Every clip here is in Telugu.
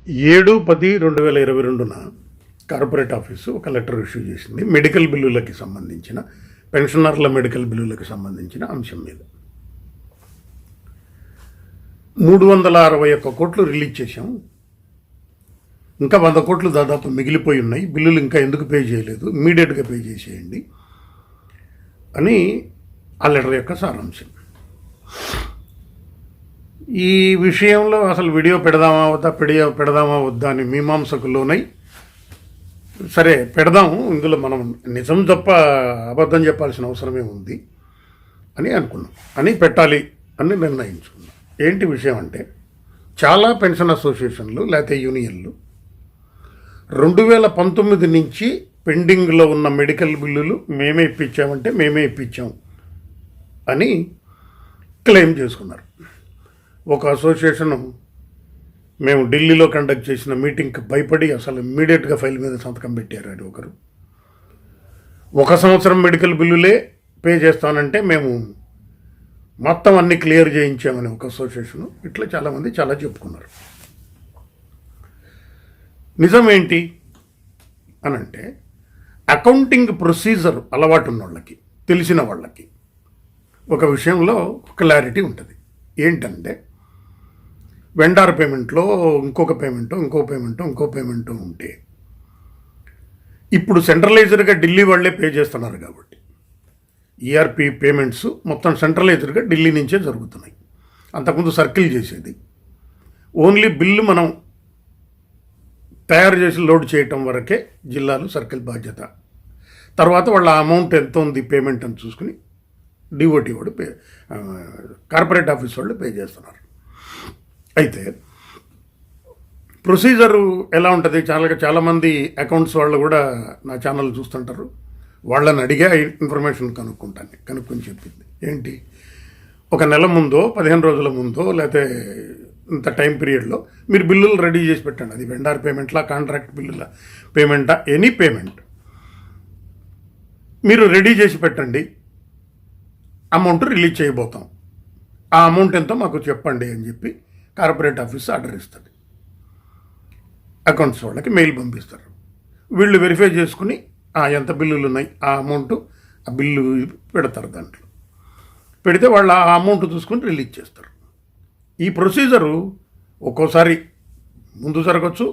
7/10/2022 కార్పొరేట్ ఆఫీసు ఒక లెటర్ ఇష్యూ చేసింది మెడికల్ బిల్లులకి సంబంధించిన పెన్షనర్ల మెడికల్ బిల్లులకి సంబంధించిన అంశం మీద 361 కోట్లు రిలీజ్ చేశాం. ఇంకా 100 కోట్లు దాదాపు మిగిలిపోయి ఉన్నాయి. బిల్లులు ఇంకా ఎందుకు పే చేయలేదు, ఇమ్మీడియట్గా పే చేసేయండి అని ఆ లెటర్ యొక్క సారాంశం. ఈ విషయంలో అసలు వీడియో పెడదామా వద్దా అని మీమాంసకు లోనై సరే పెడదాము, ఇందులో మనం నిజం తప్ప అబద్ధం చెప్పాల్సిన అవసరమే ఉంది అని అనుకున్నాం, అని పెట్టాలి అని నిర్ణయించుకున్నాం. ఏంటి విషయం అంటే, చాలా పెన్షన్ అసోసియేషన్లు లేకపోతే యూనియన్లు 2019 నుంచి పెండింగ్లో ఉన్న మెడికల్ బిల్లులు మేమే ఇప్పించాం అని క్లెయిమ్ చేసుకున్నారు. ఒక అసోసియేషను మేము ఢిల్లీలో కండక్ట్ చేసిన మీటింగ్కి భయపడి అసలు ఇమ్మీడియట్గా ఫైల్ మీద సంతకం పెట్టారు. అది ఒకరు 1 సంవత్సరం మెడికల్ బిల్లులే పే చేస్తానంటే మేము మొత్తం అన్ని క్లియర్ చేయించామని ఒక అసోసియేషను. ఇట్లా చాలామంది చాలా చెప్పుకున్నారు. నిజం ఏంటి అని అంటే, అకౌంటింగ్ ప్రొసీజర్ అలవాటు ఉన్న వాళ్ళకి, తెలిసిన వాళ్ళకి ఒక విషయంలో క్లారిటీ ఉంటుంది. ఏంటంటే, వెండార్ పేమెంట్లో ఇంకో పేమెంటో ఉంటే ఇప్పుడు సెంట్రలైజర్గా ఢిల్లీ వాళ్ళే పే చేస్తున్నారు కాబట్టి ఈఆర్పి పేమెంట్స్ మొత్తం సెంట్రలైజర్గా ఢిల్లీ నుంచే జరుగుతున్నాయి. అంతకుముందు సర్కిల్ చేసేది ఓన్లీ బిల్లు మనం తయారు చేసి లోడ్ చేయటం వరకే జిల్లాలు సర్కిల్ బాధ్యత. తర్వాత వాళ్ళ అమౌంట్ ఎంత ఉంది పేమెంట్ అని చూసుకుని డిఓటీ వాడు కార్పొరేట్ ఆఫీస్ వాళ్ళు పే చేస్తున్నారు. అయితే ప్రొసీజరు ఎలా ఉంటుంది, చాలామంది అకౌంట్స్ వాళ్ళు కూడా నా ఛానల్ చూస్తుంటారు. వాళ్ళని అడిగే ఇన్ఫర్మేషన్ కనుక్కొని చెప్పింది ఏంటి, ఒక నెల ముందో 15 రోజుల ముందో లేకపోతే ఇంత టైం పీరియడ్లో మీరు బిల్లులు రెడీ చేసి పెట్టండి. అది వెండార్ పేమెంట్లా, కాంట్రాక్ట్ బిల్లుల పేమెంటా, ఎనీ పేమెంట్ మీరు రెడీ చేసి పెట్టండి, అమౌంట్ రిలీజ్ చేయబోతాం, ఆ అమౌంట్ ఎంతో మాకు చెప్పండి అని చెప్పి కార్పొరేట్ ఆఫీస్ ఆర్డర్ ఇస్తుంది. అకౌంట్స్ వాళ్ళకి మెయిల్ పంపిస్తారు. వీళ్ళు వెరిఫై చేసుకుని ఎంత బిల్లులు ఉన్నాయి ఆ అమౌంట్, ఆ బిల్లు పెడతారు. దాంట్లో పెడితే వాళ్ళు ఆ అమౌంట్ చూసుకుని రిలీజ్ చేస్తారు. ఈ ప్రొసీజరు ఒక్కోసారి ముందు జరగచ్చు.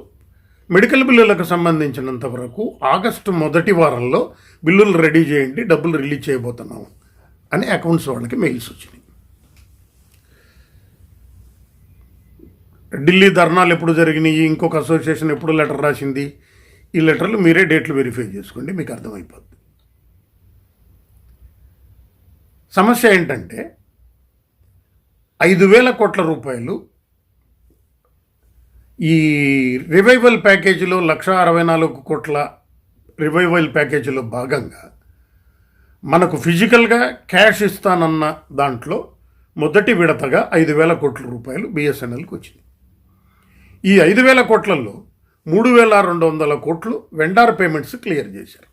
మెడికల్ బిల్లులకు సంబంధించినంత వరకు ఆగస్టు మొదటి వారంలో బిల్లులు రెడీ చేయండి, డబ్బులు రిలీజ్ చేయబోతున్నాము అని అకౌంట్స్ వాళ్ళకి మెయిల్స్ వచ్చినాయి. ఢిల్లీ ధర్నాలు ఎప్పుడు జరిగినాయి, ఇంకొక అసోసియేషన్ ఎప్పుడు లెటర్ రాసింది, ఈ లెటర్లు మీరే డేట్లు వెరిఫై చేసుకోండి, మీకు అర్థమైపోద్ది. సమస్య ఏంటంటే, 5,000 కోట్ల రూపాయలు ఈ రివైవల్ ప్యాకేజీలో 1,64 కోట్ల రివైవల్ ప్యాకేజీలో భాగంగా మనకు ఫిజికల్గా క్యాష్ ఇస్తానన్న దాంట్లో మొదటి విడతగా 5,000 కోట్ల రూపాయలు బిఎస్ఎన్ఎల్కి వచ్చింది. ఈ 5,000 కోట్లలో 3,200 కోట్లు వెండార్ పేమెంట్స్ క్లియర్ చేశారు.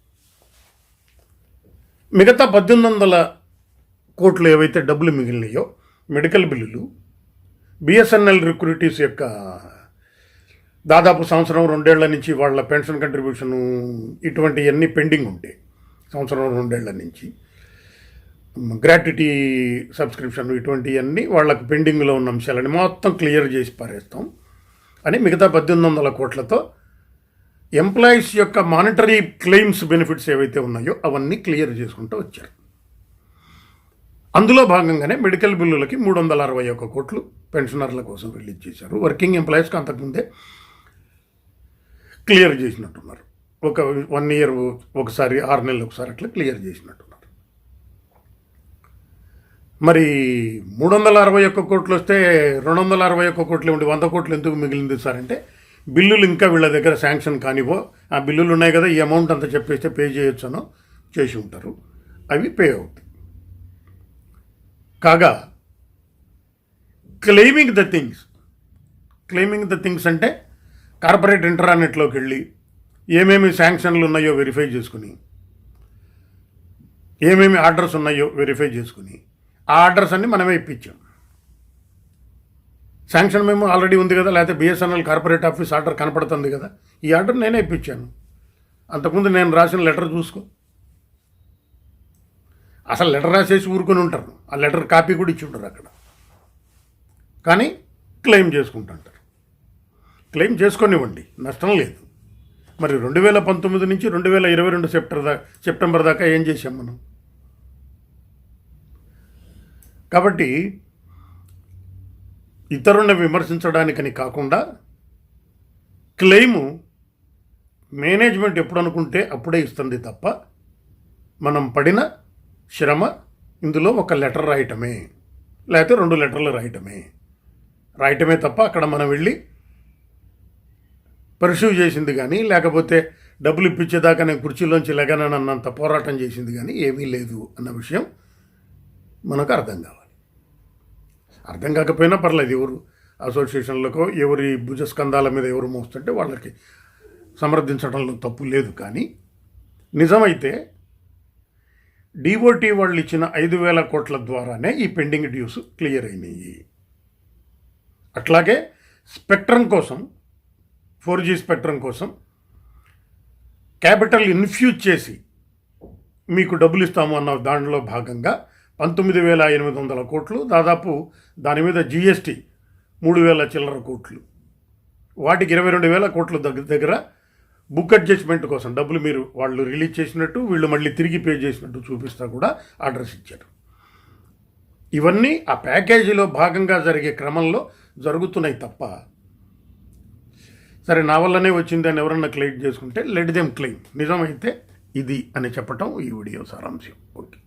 మిగతా 1,800 కోట్లు ఏవైతే డబ్బులు మిగిలినాయో మెడికల్ బిల్లులు, బిఎస్ఎన్ఎల్ రిక్రూటీస్ యొక్క దాదాపు 1-2 ఏళ్ల నుంచి వాళ్ళ పెన్షన్ కంట్రిబ్యూషను ఇటువంటివన్నీ పెండింగ్ ఉంటాయి. 1-2 ఏళ్ల నుంచి గ్రాట్యుటీ సబ్స్క్రిప్షన్ ఇటువంటివన్నీ వాళ్ళకు పెండింగ్లో ఉన్న అంశాలని మొత్తం క్లియర్ చేసి పారేస్తాం అని మిగతా 1,800 కోట్లతో ఎంప్లాయీస్ యొక్క మానిటరీ క్లెయిమ్స్ బెనిఫిట్స్ ఏవైతే ఉన్నాయో అవన్నీ క్లియర్ చేసుకుంటూ వచ్చారు. అందులో భాగంగానే మెడికల్ బిల్లులకి 361 కోట్లు పెన్షనర్ల కోసం రిలీజ్ చేశారు. వర్కింగ్ ఎంప్లాయీస్కి అంతకుముందే క్లియర్ చేసినట్టున్నారు. ఒక 1 ఇయర్ ఒకసారి, 6 నెలలు ఒకసారి అట్లా క్లియర్ చేసినట్టున్నారు. మరి 361 కోట్లు వస్తే 261 కోట్లు ఉండి 100 కోట్లు ఎందుకు మిగిలింది సార్ అంటే, బిల్లులు ఇంకా వీళ్ళ దగ్గర శాంక్షన్ కానివో, ఆ బిల్లులు ఉన్నాయి కదా, ఈ అమౌంట్ అంతా చెప్పేస్తే పే చేయొచ్చనో చేసి ఉంటారు, అవి పే అవుతాయి. కాగా క్లెయిమింగ్ ద థింగ్స్ అంటే కార్పొరేట్ ఇంటర్నెట్లోకి వెళ్ళి ఏమేమి శాంక్షన్లు ఉన్నాయో వెరిఫై చేసుకుని, ఏమేమి ఆర్డర్స్ ఉన్నాయో వెరిఫై చేసుకుని, ఆ ఆర్డర్స్ అన్నీ మనమే ఇప్పించాం. శాంక్షన్ మేము ఆల్రెడీ ఉంది కదా, లేకపోతే బిఎస్ఎన్ఎల్ కార్పొరేట్ ఆఫీస్ ఆర్డర్ కనపడుతుంది కదా, ఈ ఆర్డర్ నేనే ఇప్పించాను. అంతకుముందు నేను రాసిన లెటర్ చూసుకో. అసలు లెటర్ రాసేసి ఊరుకొని ఉంటారు, ఆ లెటర్ కాపీ కూడా ఇచ్చి ఉంటారు అక్కడ. కానీ క్లెయిమ్ చేసుకుంటుంటారు. క్లెయిమ్ చేసుకొనివ్వండి, నష్టం లేదు. మరి 2019 నుంచి 2022 సెప్టెంబర్ దాకా ఏం చేశాం మనం? కాబట్టి ఇతరులను విమర్శించడానికని కాకుండా క్లెయిము మేనేజ్మెంట్ ఎప్పుడు అనుకుంటే అప్పుడే ఇస్తుంది తప్ప మనం పడిన శ్రమ ఇందులో ఒక లెటర్ రాయటమే, లేకపోతే 2 లెటర్లు రాయటమే తప్ప అక్కడ మనం వెళ్ళి పర్సీవ్ చేసింది కానీ, లేకపోతే డబ్బులు ఇప్పించేదాకా నేను కుర్చీలోంచి లెగనన్నంత పోరాటం చేసింది కానీ ఏమీ లేదు అన్న విషయం మనకు అర్థం కావాలి. అర్థం కాకపోయినా పర్లేదు, ఎవరు అసోసియేషన్లకో ఎవరి భుజస్కంధాల మీద ఎవరు మోస్తుంటే వాళ్ళకి సమర్థించడంలో తప్పు లేదు. కానీ నిజమైతే డిఓటి వాళ్ళు ఇచ్చిన 5,000 కోట్ల ద్వారానే ఈ పెండింగ్ డ్యూస్ క్లియర్ అయినాయి. అట్లాగే స్పెక్ట్రమ్ కోసం, 4G స్పెక్ట్రమ్ కోసం క్యాపిటల్ ఇన్ఫ్యూజ్ చేసి మీకు డబ్బులు ఇస్తాము అన్న దానిలో భాగంగా 19,800 కోట్లు, దాదాపు దాని మీద జిఎస్టీ 3,000 చిల్లర కోట్లు, వాటికి 22,000 కోట్ల దగ్గర బుక్ అడ్జస్ట్మెంట్ కోసం డబ్బులు మీరు వాళ్ళు రిలీజ్ చేసినట్టు వీళ్ళు మళ్ళీ తిరిగి పే చేసినట్టు చూపిస్తా కూడా ఆర్డర్స్ ఇచ్చారు. ఇవన్నీ ఆ ప్యాకేజీలో భాగంగా జరిగే క్రమంలో జరుగుతున్నాయి తప్ప, సరే నా వల్లనే వచ్చింది అని ఎవరన్నా క్లెయిమ్ చేసుకుంటే లెట్ దెమ్ క్లెయిమ్, నిజమైతే ఇది అని చెప్పటం ఈ వీడియో సారాంశం. ఓకే.